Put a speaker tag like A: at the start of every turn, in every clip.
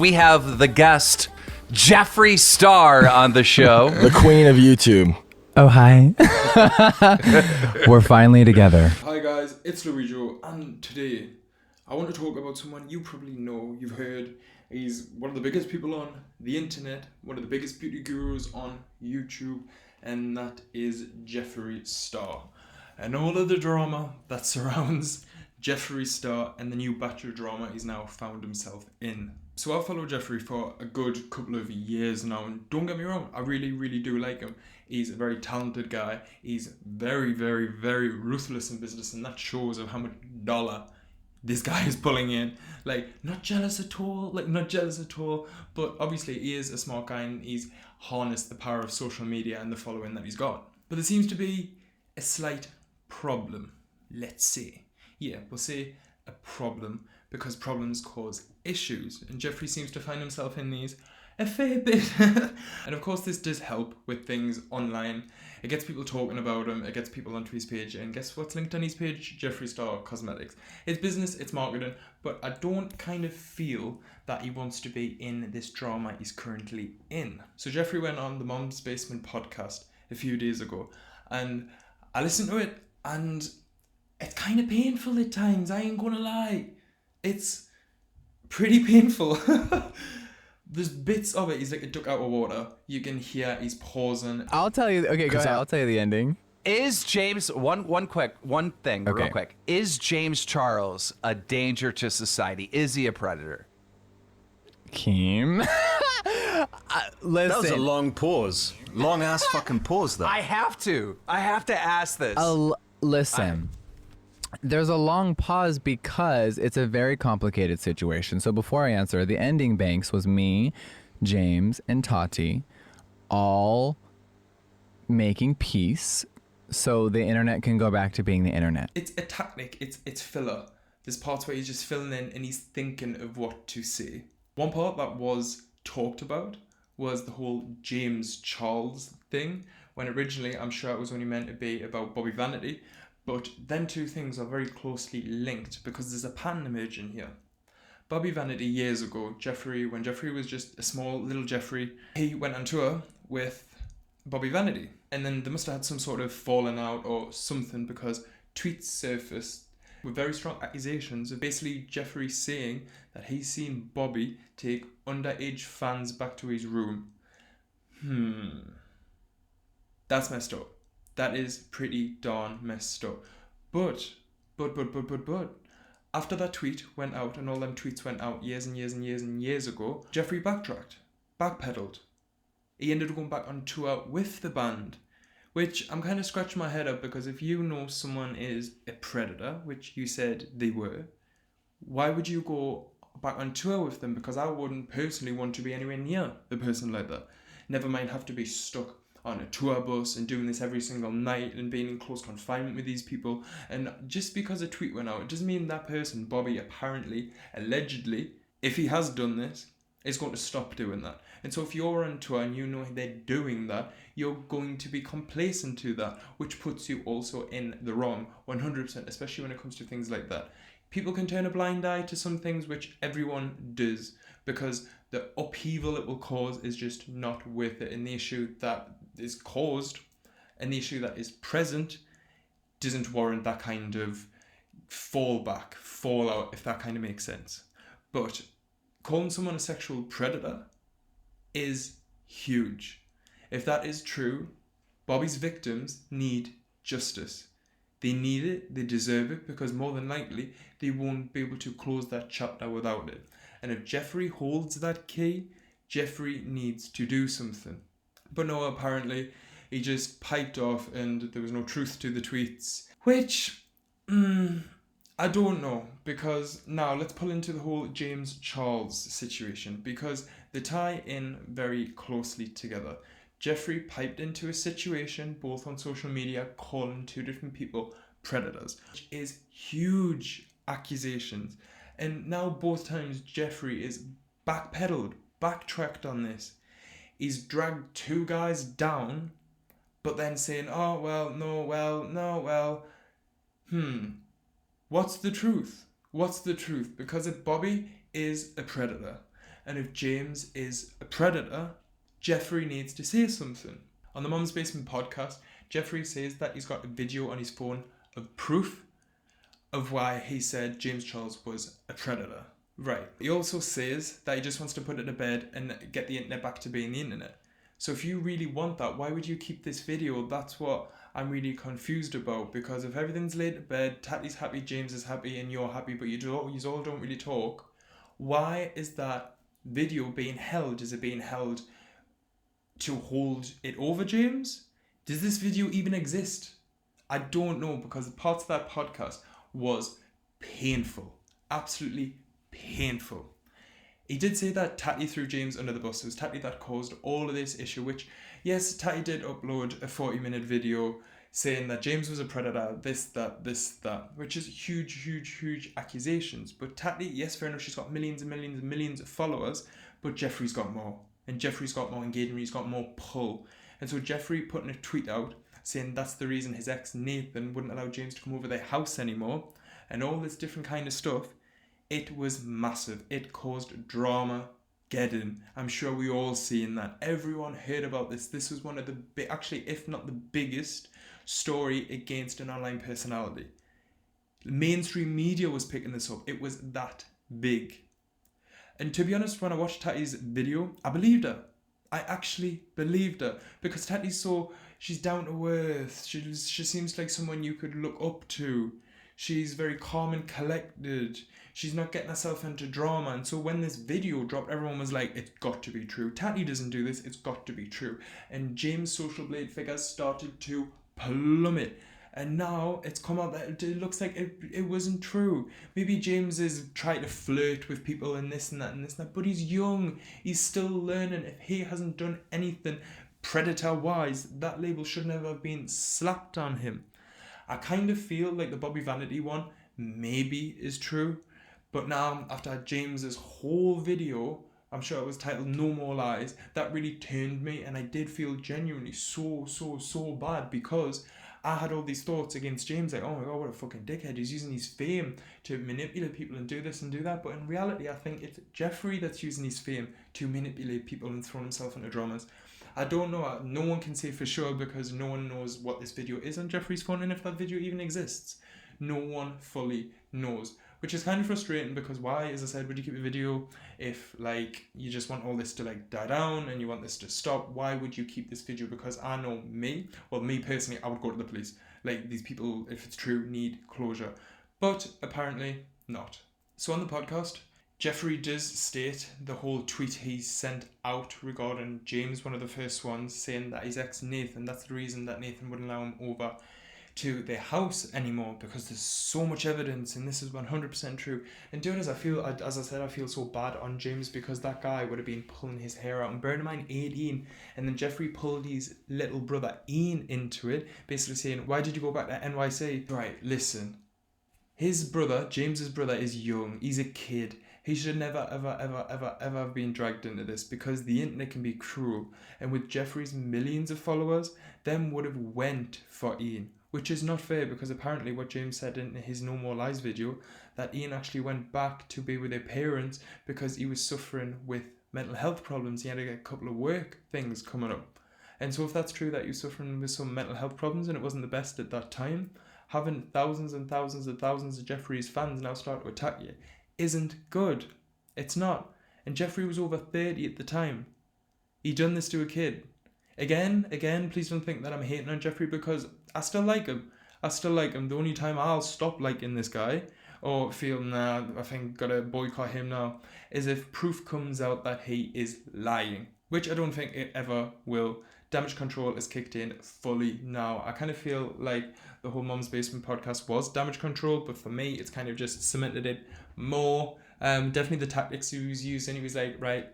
A: We have the guest, Jeffree Star, on the show.
B: The queen of YouTube.
C: Oh, hi. We're finally together.
D: Hi guys, it's Luigi, and today I want to talk about someone you probably know, you've heard. He's one of the biggest people on the internet, one of the biggest beauty gurus on YouTube, and that is Jeffree Star. And all of the drama that surrounds Jeffree Star and the new batch of drama he's now found himself in. So I've followed Jeffree for a good couple of years now, and don't get me wrong, I really do like him. He's a very talented guy. He's very ruthless in business, and that shows of how much dollar this guy is pulling in. Not jealous at all, but obviously he is a smart guy and he's harnessed the power of social media and the following that he's got. But there seems to be a slight problem, let's say. Yeah, we'll say a problem, because problems cause issues, and Jeffree seems to find himself in these a fair bit. And of course this does help with things online. It gets people talking about him, it gets people onto his page, and guess what's linked on his page? Jeffree Star Cosmetics. It's business, it's marketing, but I don't kind of feel that he wants to be in this drama he's currently in. So Jeffree went on the Mom's Basement podcast a few days ago, and I listened to it, and it's kind of painful at times, I ain't gonna lie. It's pretty painful. There's bits of it, he's like a duck out of water. You can hear he's pausing.
C: I'll tell you. Okay, go ahead. I'll tell you the ending.
A: Is James, one thing, real quick. Is James Charles a danger to society? Is he a predator?
C: Keem. Listen.
E: That was a long pause. Long ass fucking pause, though.
A: I have to ask this.
C: Listen. There's a long pause because it's a very complicated situation. So before I answer, the ending banks was me, James, and Tati all making peace so the internet can go back to being the internet.
D: It's a tactic, it's filler. There's parts where he's just filling in and he's thinking of what to say. One part that was talked about was the whole James Charles thing, when originally I'm sure it was only meant to be about Dahvie Vanity. But then two things are very closely linked because there's a pattern emerging here. Dahvie Vanity years ago, when Jeffree was just a small little Jeffree, he went on tour with Dahvie Vanity. And then they must have had some sort of falling out or something, because tweets surfaced with very strong accusations of basically Jeffree saying that he's seen Dahvie take underage fans back to his room. That's messed up. That is pretty darn messed up. But, after that tweet went out, and all them tweets went out years ago, Jeffree backpedaled. He ended up going back on tour with the band, which I'm kind of scratching my head up, because if you know someone is a predator, which you said they were, why would you go back on tour with them? Because I wouldn't personally want to be anywhere near a person like that. Never mind have to be stuck on a tour bus and doing this every single night and being in close confinement with these people. And just because a tweet went out, it doesn't mean that person, Dahvie, apparently, allegedly, if he has done this, is going to stop doing that. And so if you're on tour and you know they're doing that, you're going to be complacent to that, which puts you also in the wrong 100%, especially when it comes to things like that. People can turn a blind eye to some things, which everyone does, because the upheaval it will cause is just not worth it. And the issue that is caused and the issue that is present doesn't warrant that kind of fallout, if that kind of makes sense. But calling someone a sexual predator is huge. If that is true, Dahvie's victims need justice. They need it, they deserve it, because more than likely they won't be able to close that chapter without it. And if Jeffree holds that key, Jeffree needs to do something. But no, apparently he just piped off and there was no truth to the tweets. Which, I don't know, because now let's pull into the whole James Charles situation, because they tie in very closely together. Jeffree piped into a situation, both on social media, calling two different people predators, which is huge accusations. And now both times Jeffree is backtracked on this. He's dragged two guys down, but then saying, what's the truth? Because if Dahvie is a predator, And if James is a predator, Jeffree needs to say something. On the Mum's Basement podcast, Jeffree says that he's got a video on his phone of proof of why he said James Charles was a predator. Right. He also says that he just wants to put it to bed and get the internet back to being the internet. So if you really want that, why would you keep this video? That's what I'm really confused about, because if everything's laid to bed, Tati's happy, James is happy, and you're happy, but you all don't really talk, why is that video being held? Is it being held to hold it over James? Does this video even exist? I don't know, because the parts of that podcast was painful. Absolutely painful. He did say that Tati threw James under the bus. It was Tati that caused all of this issue, which, yes, Tati did upload a 40-minute video saying that James was a predator, this, that, which is huge accusations. But Tati, yes, fair enough, she's got millions and millions and millions of followers, but Jeffree's got more. And Jeffree's got more engagement, he's got more pull. And so Jeffree putting a tweet out saying that's the reason his ex Nathan wouldn't allow James to come over their house anymore, and all this different kind of stuff, it was massive. It caused drama. I'm sure we all seen that. Everyone heard about this. This was one of the actually, if not the biggest story against an online personality. Mainstream media was picking this up. It was that big. And to be honest, when I watched Tati's video, I believed her. I actually believed her, because she's down to earth. She seems like someone you could look up to. She's very calm and collected. She's not getting herself into drama. And so when this video dropped, everyone was like, it's got to be true. Tati doesn't do this, it's got to be true. And James' social blade figures started to plummet. And now it's come out that it looks like it wasn't true. Maybe James is trying to flirt with people and this and that and this and that, but he's young. He's still learning. If he hasn't done anything predator-wise, that label should never have been slapped on him. I kind of feel like the Dahvie Vanity one maybe is true, but now after James's whole video, I'm sure it was titled No More Lies, that really turned me, and I did feel genuinely so bad, because I had all these thoughts against James, like, oh my god, what a fucking dickhead, he's using his fame to manipulate people and do this and do that. But in reality, I think it's Jeffree that's using his fame to manipulate people and throw himself into dramas. I don't know, no one can say for sure, because no one knows what this video is on Jeffree's phone, and if that video even exists. No one fully knows, which is kind of frustrating, because why, as I said, would you keep a video if, like, you just want all this to, like, die down and you want this to stop? Why would you keep this video? Because I know me personally, I would go to the police. Like, these people, if it's true, need closure. But apparently not. So on the podcast, Jeffree does state the whole tweet he sent out regarding James, one of the first ones, saying that his ex Nathan, that's the reason that Nathan wouldn't allow him over to their house anymore, because there's so much evidence, and this is 100% true. And doing as I feel so bad on James, because that guy would have been pulling his hair out, and bearing in mind 18, and then Jeffree pulled his little brother Ian into it, basically saying, why did you go back to NYC? Right, listen, his brother, James's brother, is young, he's a kid. He should never, ever have been dragged into this, because the internet can be cruel. And with Jeffree's millions of followers, them would have went for Ian, which is not fair, because apparently what James said in his No More Lies video, that Ian actually went back to be with their parents because he was suffering with mental health problems. He had a couple of work things coming up. And so if that's true, that you're suffering with some mental health problems and it wasn't the best at that time, having thousands and thousands and thousands of Jeffree's fans now start to attack you isn't good. It's not. And Jeffree was over 30 at the time. He done this to a kid. Again, please don't think that I'm hating on Jeffree, because I still like him. The only time I'll stop liking this guy, or feel, nah, I think gotta boycott him now, is if proof comes out that he is lying, which I don't think it ever will. Damage control is kicked in fully now. I kind of feel like the whole Mum's Basement podcast was damage control, but for me, it's kind of just cemented it more. Definitely the tactics he was using. He was like, right,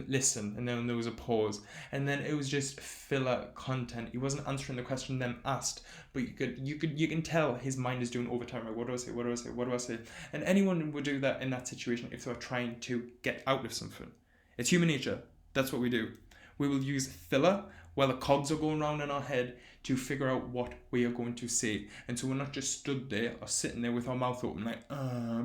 D: listen, and then there was a pause, and then it was just filler content. He wasn't answering the question them asked, but you can tell his mind is doing overtime. Like, what do I say? And anyone would do that in that situation if they were trying to get out of something. It's human nature. That's what we do. We will use filler. Well, the cogs are going round in our head to figure out what we are going to say. And so we're not just stood there or sitting there with our mouth open like,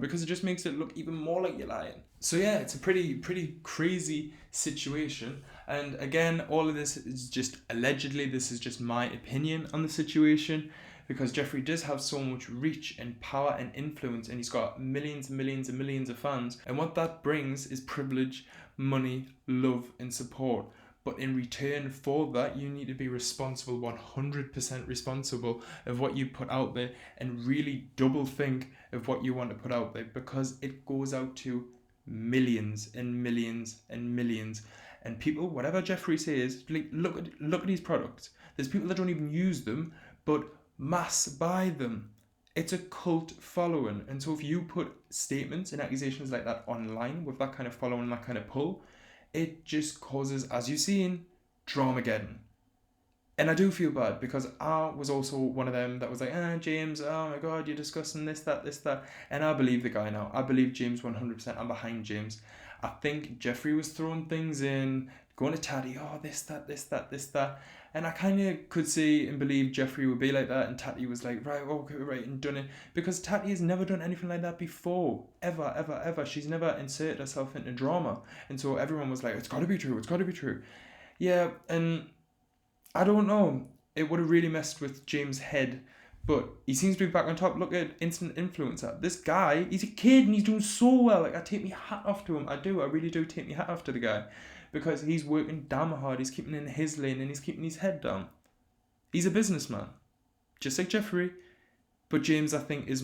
D: because it just makes it look even more like you're lying. So yeah, it's a pretty crazy situation. And again, all of this is just allegedly, this is just my opinion on the situation, because Jeffree does have so much reach and power and influence, and he's got millions and millions and millions of fans. And what that brings is privilege, money, love, and support. But in return for that, you need to be responsible, 100% responsible of what you put out there, and really double think of what you want to put out there, because it goes out to millions and millions and millions. And people, whatever Jeffree says, like, look at these products. There's people that don't even use them, but mass buy them. It's a cult following. And so if you put statements and accusations like that online with that kind of following, that kind of pull, it just causes, as you've seen, Dramageddon. And I do feel bad, because I was also one of them that was like, James, oh my God, you're discussing this, that. And I believe the guy now. I believe James 100%. I'm behind James. I think Jeffree was throwing things in, going to Tati, this, that. And I kind of could see and believe Jeffree would be like that, and Tati was like, right, okay, right, and done it. Because Tati has never done anything like that before. Ever. She's never inserted herself into drama. And so everyone was like, it's got to be true. Yeah, and I don't know. It would have really messed with James' head. But he seems to be back on top. Look at instant influencer. This guy, he's a kid and he's doing so well. Like, I take my hat off to him. I really do take my hat off to the guy. Because he's working damn hard. He's keeping in his lane and he's keeping his head down. He's a businessman. Just like Jeffree. But James, I think, is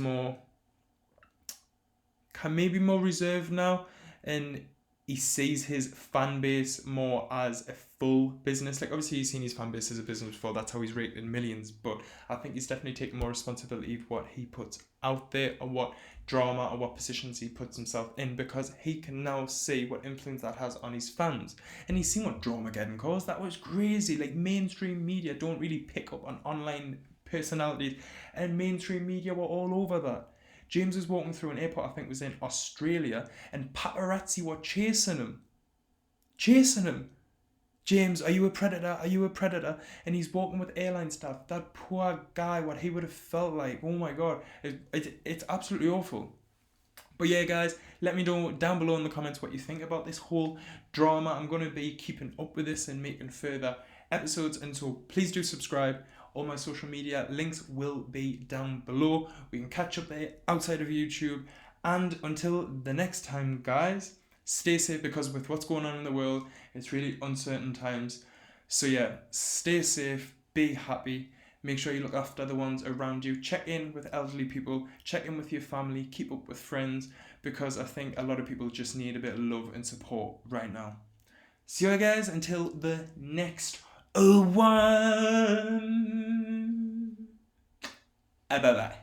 D: maybe more reserved now. And he sees his fan base more as a full business. Like, obviously he's seen his fan base as a business before. That's how he's rated in millions. But I think he's definitely taking more responsibility of what he puts out there, or what drama or what positions he puts himself in, because he can now see what influence that has on his fans. And he's seen what Dramageddon caused. That was crazy. Like, mainstream media don't really pick up on online personalities, and mainstream media were all over that. James was walking through an airport, I think it was in Australia, and paparazzi were chasing him. James, are you a predator? And he's walking with airline staff. That poor guy, what he would have felt like. Oh my God. It's absolutely awful. But yeah, guys, let me know down below in the comments what you think about this whole drama. I'm going to be keeping up with this and making further episodes. And so please do subscribe. All my social media links will be down below. We can catch up there outside of YouTube. And until the next time, guys, stay safe, because with what's going on in the world, it's really uncertain times. So yeah, stay safe, be happy, make sure you look after the ones around you, check in with elderly people, check in with your family, keep up with friends, because I think a lot of people just need a bit of love and support right now. See you guys until the next one. Bye bye.